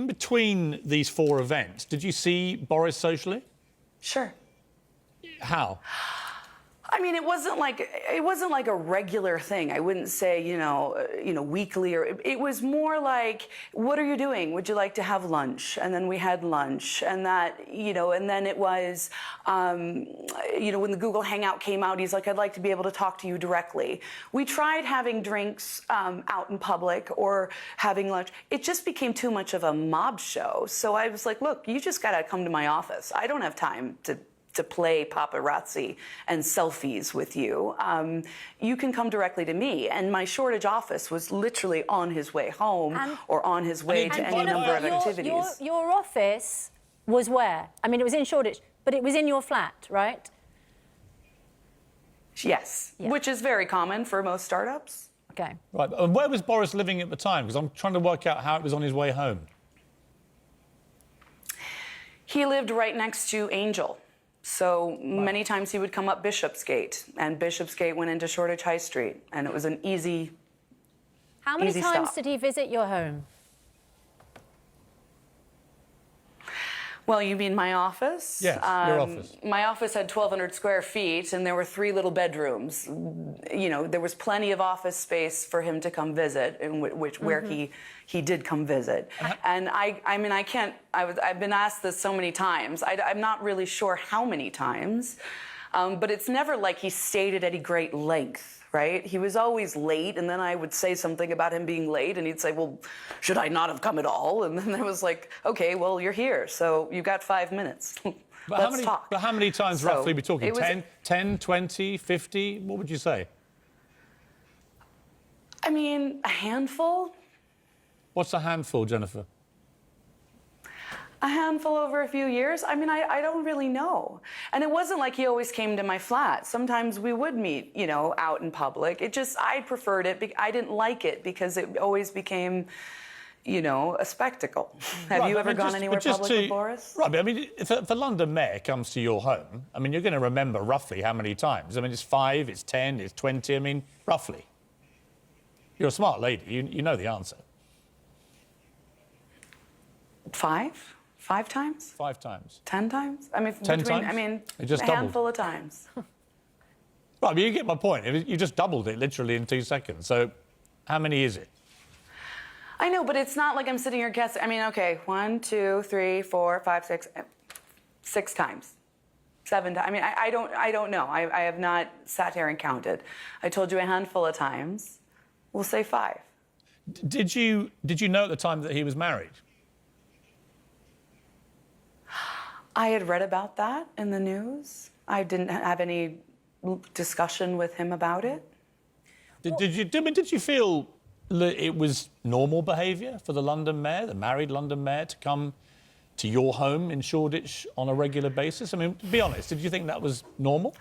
in between these 4 events, did you see Boris socially? Sure. How? I mean, it wasn't like a regular thing. I wouldn't say, weekly, or it was more like, what are you doing? Would you like to have lunch? And then we had lunch, and that, and then it was, when the Google Hangout came out, he's like, I'd like to be able to talk to you directly. We tried having drinks out in public or having lunch. It just became too much of a mob show. So I was like, look, you just got to come to my office. I don't have time to play paparazzi and selfies with you. You can come directly to me. And my Shoreditch office was literally on his way home or on his way to any number of activities. Your office was where? I mean, it was in Shoreditch, but it was in your flat, right? Yes, yeah. Which is very common for most startups. OK. Right, and where was Boris living at the time? Because I'm trying to work out how it was on his way home. He lived right next to Angel. So many times he would come up Bishopsgate, and Bishopsgate went into Shoreditch High Street, and it was an easy How many times stop. did he visit your home? Well, you mean my office? Yes, your office. My office had 1,200 square feet, and there were 3 little bedrooms. There was plenty of office space for him to come visit, in where he did come visit. And I've been asked this so many times. I'm not really sure how many times, but it's never like he stayed at any great length. Right? He was always late, and then I would say something about him being late, and he'd say, well, should I not have come at all? And then I was like, OK, well, you're here, so you've got 5 minutes. Let's talk. But how many times roughly are we talking? 10, 20, 50? What would you say? I mean, a handful. What's a handful, Jennifer? A handful over a few years? I mean, I don't really know. And it wasn't like he always came to my flat. Sometimes we would meet, out in public. I preferred it. I didn't like it because it always became, a spectacle. Have you ever gone anywhere public with Boris? Right, but I mean, if the London mayor comes to your home, I mean, you're going to remember roughly how many times. I mean, it's 5, it's 10, it's 20, I mean, roughly. You're a smart lady. You know the answer. 5? 5 times? 5 times. 10 times? I mean, 10 times? I mean, it just a doubled. handful of times. Right, but you get my point. You just doubled it literally in 2 seconds. So how many is it? I know, but it's not like I'm sitting here guessing. I mean, OK, 1, 2, 3, 4, 5, 6, 6 times. 7 times. I mean, I don't know. I have not sat here and counted. I told you a handful of times. We'll say 5. Did you know at the time that he was married? I had read about that in the news. I didn't have any discussion with him about it. Did you feel that it was normal behaviour for the London mayor, the married London mayor, to come to your home in Shoreditch on a regular basis? I mean, to be honest, did you think that was normal?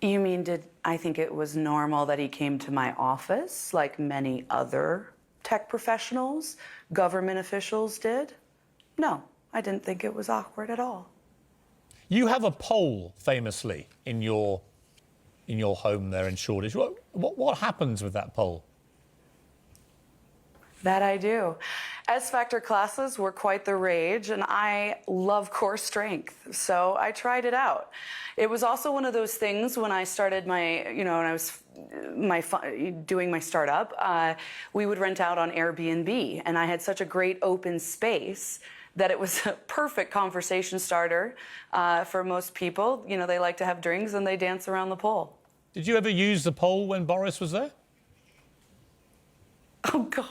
You mean, did I think it was normal that he came to my office like many other tech professionals, government officials did? No, I didn't think it was awkward at all. You have a pole, famously, in your home there in Shoreditch. What happens with that pole? That I do. S-Factor classes were quite the rage, and I love core strength, so I tried it out. It was also one of those things when I started when I was doing my startup, we would rent out on Airbnb, and I had such a great open space that it was a perfect conversation starter for most people. They like to have drinks and they dance around the pole. Did you ever use the pole when Boris was there? Oh, God.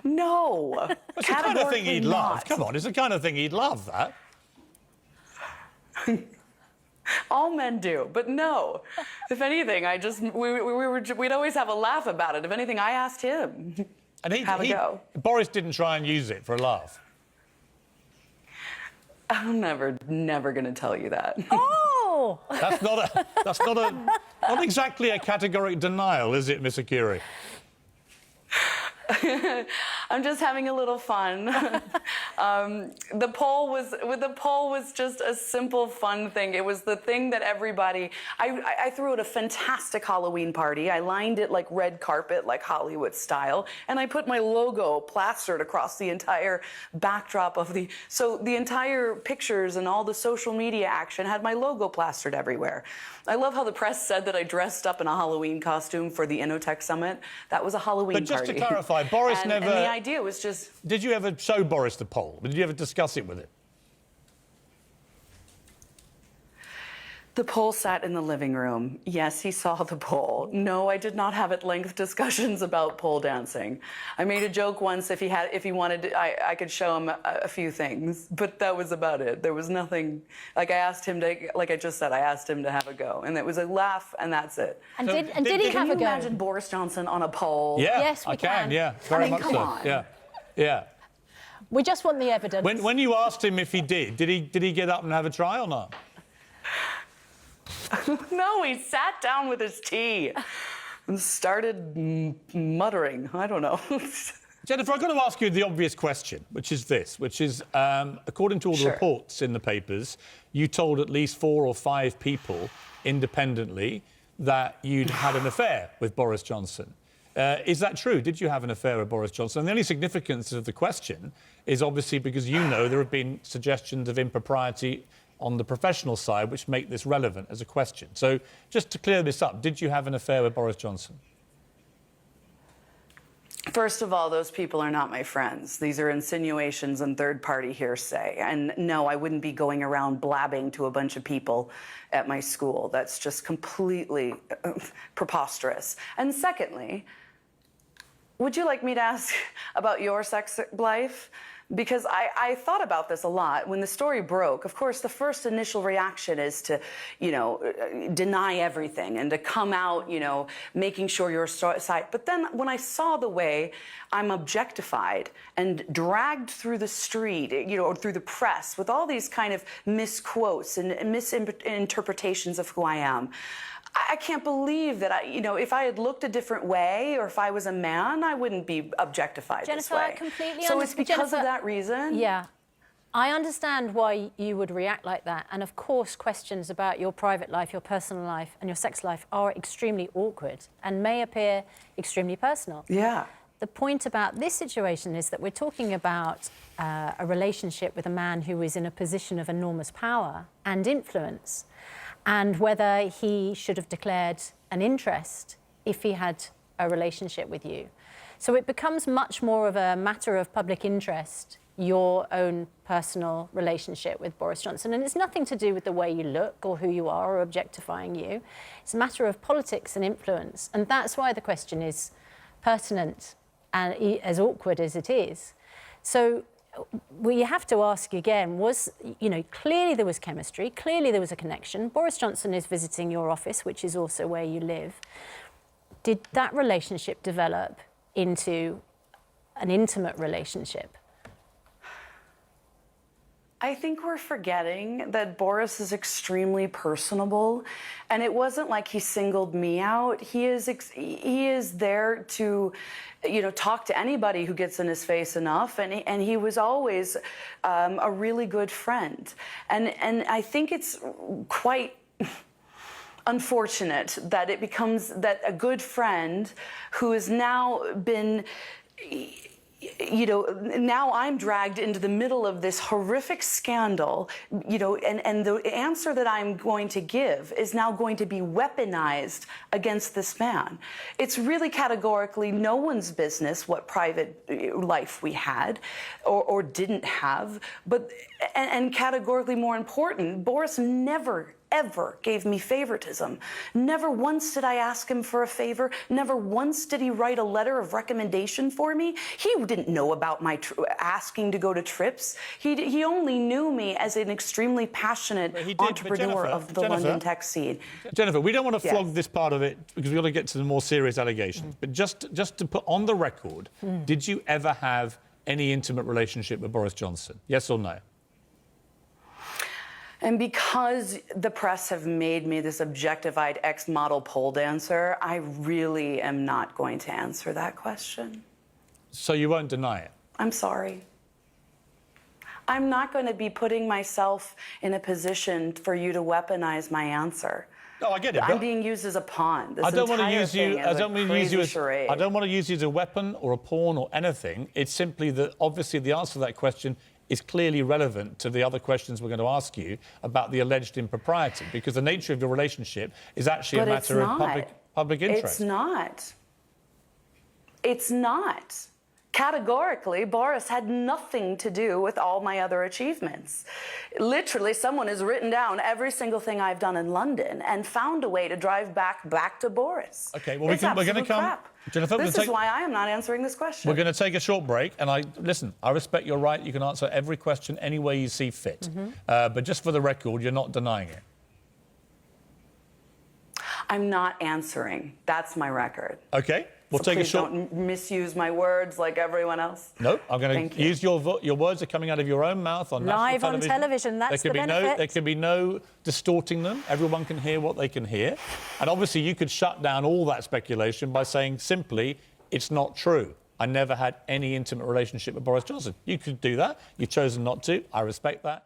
No. It's the kind of thing he'd love. Come on, it's the kind of thing he'd love, that. All men do, but no. If anything, we'd always have a laugh about it. If anything, I asked him. And have a go. Boris didn't try and use it for a laugh. I'm never going to tell you that. Oh! That's not exactly a categoric denial, is it, Miss Arcuri? I'm just having a little fun. The poll was just a simple, fun thing. It was the thing that everybody. I threw it a fantastic Halloween party. I lined it like red carpet, like Hollywood style, and I put my logo plastered across the entire backdrop of the. So the entire pictures and all the social media action had my logo plastered everywhere. I love how the press said that I dressed up in a Halloween costume for the Innotech Summit. That was a Halloween party. But just to clarify, Boris and never... And the idea was just... Did you ever show Boris the poll? Did you ever discuss it with him? The poll sat in the living room. Yes, he saw the poll. No, I did not have at-length discussions about pole dancing. I made a joke once if he wanted, I could show him a few things, but that was about it. There was nothing, like I asked him to, like I just said, I asked him to have a go, and it was a laugh, and that's it. And did he have a go? Can you imagine Boris Johnson on a pole? Yeah, yes, we can. Yeah, very much come so. on. Yeah, yeah. We just want the evidence. When you asked him if he did he get up and have a try or not? No, he sat down with his tea and started muttering. I don't know. Jennifer, I've got to ask you the obvious question, which is this, according to all the Sure. reports in the papers, you told at least 4 or 5 people independently that you'd had an affair with Boris Johnson. Is that true? Did you have an affair with Boris Johnson? And the only significance of the question is obviously because you know there have been suggestions of impropriety on the professional side which make this relevant as a question. So just to clear this up, did you have an affair with Boris Johnson? First of all, those people are not my friends. These are insinuations and third-party hearsay. And no, I wouldn't be going around blabbing to a bunch of people at my school. That's just completely preposterous. And secondly, would you like me to ask about your sex life? Because I thought about this a lot. When the story broke, of course, the first initial reaction is to, deny everything and to come out, making sure you're side. But then when I saw the way I'm objectified and dragged through the street, or through the press with all these kind of misquotes and misinterpretations of who I am, I can't believe that if I had looked a different way or if I was a man, I wouldn't be objectified Jennifer, this way. I completely So it's because Jennifer, of that reason? Yeah. I understand why you would react like that. And of course, questions about your private life, your personal life and your sex life are extremely awkward and may appear extremely personal. Yeah. The point about this situation is that we're talking about a relationship with a man who is in a position of enormous power and influence, and whether he should have declared an interest if he had a relationship with you. So it becomes much more of a matter of public interest, your own personal relationship with Boris Johnson. And it's nothing to do with the way you look or who you are or objectifying you. It's a matter of politics and influence. And that's why the question is pertinent and as awkward as it is. So we have to ask again, clearly there was chemistry, clearly there was a connection. Boris Johnson is visiting your office, which is also where you live. Did that relationship develop into an intimate relationship? I think we're forgetting that Boris is extremely personable, and it wasn't like he singled me out. He is there to, talk to anybody who gets in his face enough, and he was always a really good friend. And I think it's quite unfortunate that it becomes that a good friend who has now been, now I'm dragged into the middle of this horrific scandal, and the answer that I'm going to give is now going to be weaponized against this man. It's really categorically no one's business what private life we had or didn't have, and categorically more important, Boris never ever gave me favoritism. Never once did I ask him for a favor. Never once did he write a letter of recommendation for me. He didn't know about my asking to go to trips. He only knew me as an extremely passionate entrepreneur of the London tech scene. Jennifer, we don't want to flog this part of it because we've got to get to the more serious allegations. But just to put on the record, did you ever have any intimate relationship with Boris Johnson? Yes or no? And because the press have made me this objectified ex-model pole dancer, I really am not going to answer that question. So you won't deny it? I'm sorry. I'm not going to be putting myself in a position for you to weaponize my answer. No, I get it. I'm being used as a pawn. This I don't want to entire use you. thing is I don't want to use you crazy as. charade. I don't want to use you as a weapon or a pawn or anything. It's simply that obviously the answer to that question is clearly relevant to the other questions we're going to ask you about the alleged impropriety, because the nature of your relationship is actually a matter of public interest. It's not. It's not. Categorically, Boris had nothing to do with all my other achievements. Literally, someone has written down every single thing I've done in London and found a way to drive back to Boris. Okay, well, we're going to come. crap. Jennifer, this is why I am not answering this question. We're going to take a short break, and listen, I respect your right. You can answer every question any way you see fit. But just for the record, you're not denying it. I'm not answering. That's my record. Okay. We'll So take please a short. don't misuse my words like everyone else. No, I'm going to use your words are coming out of your own mouth on live national on television. That's the benefit. There can be no distorting them. Everyone can hear what they can hear, and obviously you could shut down all that speculation by saying simply, "It's not true. I never had any intimate relationship with Boris Johnson." You could do that. You've chosen not to. I respect that.